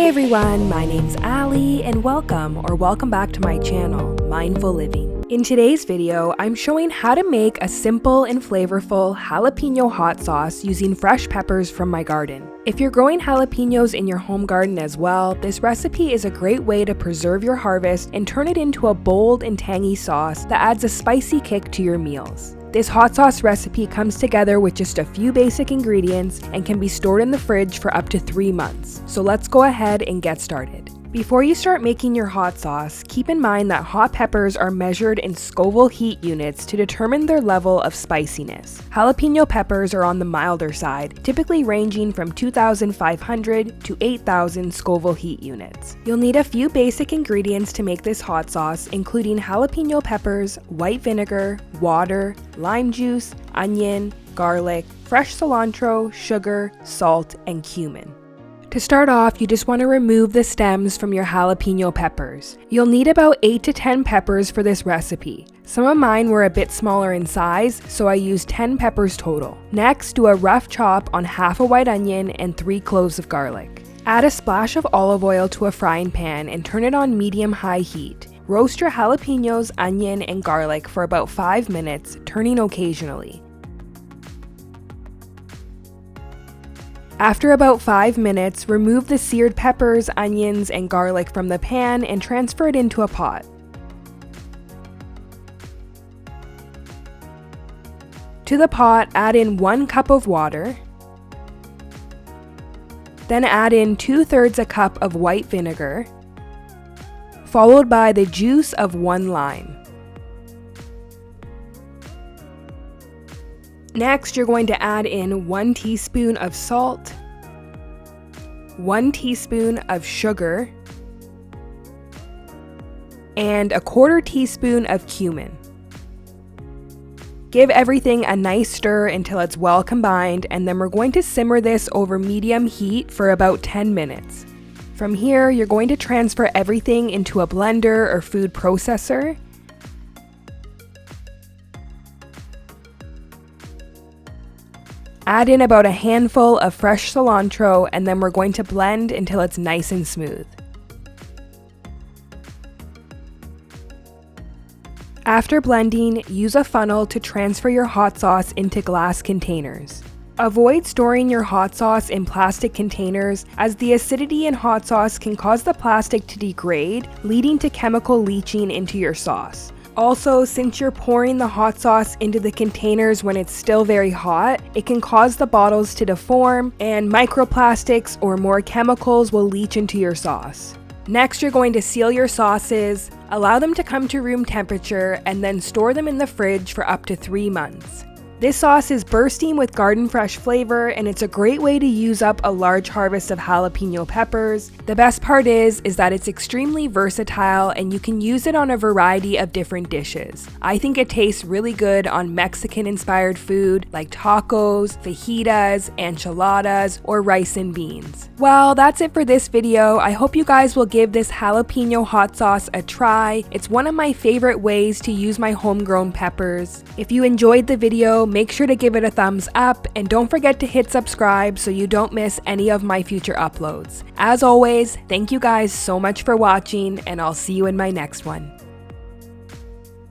Hey everyone, my name's Ali and welcome back to my channel, Mindful Living. In today's video, I'm showing how to make a simple and flavorful jalapeno hot sauce using fresh peppers from my garden. If you're growing jalapenos in your home garden as well, this recipe is a great way to preserve your harvest and turn it into a bold and tangy sauce that adds a spicy kick to your meals. This hot sauce recipe comes together with just a few basic ingredients and can be stored in the fridge for up to 3 months. So let's go ahead and get started. Before you start making your hot sauce, keep in mind that hot peppers are measured in Scoville heat units to determine their level of spiciness. Jalapeno peppers are on the milder side, typically ranging from 2,500 to 8,000 Scoville heat units. You'll need a few basic ingredients to make this hot sauce, including jalapeno peppers, white vinegar, water, lime juice, onion, garlic, fresh cilantro, sugar, salt, and cumin. To start off, you just want to remove the stems from your jalapeno peppers. You'll need about 8 to 10 peppers for this recipe. Some of mine were a bit smaller in size, so I used 10 peppers total. Next, do a rough chop on half a white onion and 3 cloves of garlic. Add a splash of olive oil to a frying pan and turn it on medium-high heat. Roast your jalapenos, onion, and garlic for about 5 minutes, turning occasionally. After about 5 minutes, remove the seared peppers, onions, and garlic from the pan and transfer it into a pot. To the pot, add in 1 cup of water. Then add in 2/3 a cup of white vinegar, followed by the juice of 1 lime. Next, you're going to add in 1 teaspoon of salt, 1 teaspoon of sugar, and 1/4 teaspoon of cumin. Give everything a nice stir until it's well combined, and then we're going to simmer this over medium heat for about 10 minutes. From here, you're going to transfer everything into a blender or food processor. Add in about a handful of fresh cilantro, and then we're going to blend until it's nice and smooth. After blending, use a funnel to transfer your hot sauce into glass containers. Avoid storing your hot sauce in plastic containers, as the acidity in hot sauce can cause the plastic to degrade, leading to chemical leaching into your sauce. Also, since you're pouring the hot sauce into the containers when it's still very hot, it can cause the bottles to deform, and microplastics or more chemicals will leach into your sauce. Next, you're going to seal your sauces, allow them to come to room temperature, and then store them in the fridge for up to 3 months. This sauce is bursting with garden fresh flavor, and it's a great way to use up a large harvest of jalapeno peppers. The best part is that it's extremely versatile and you can use it on a variety of different dishes. I think it tastes really good on Mexican inspired food like tacos, fajitas, enchiladas, or rice and beans. Well, that's it for this video. I hope you guys will give this jalapeno hot sauce a try. It's one of my favorite ways to use my homegrown peppers. If you enjoyed the video, make sure to give it a thumbs up and don't forget to hit subscribe so you don't miss any of my future uploads. As always, thank you guys so much for watching, and I'll see you in my next one.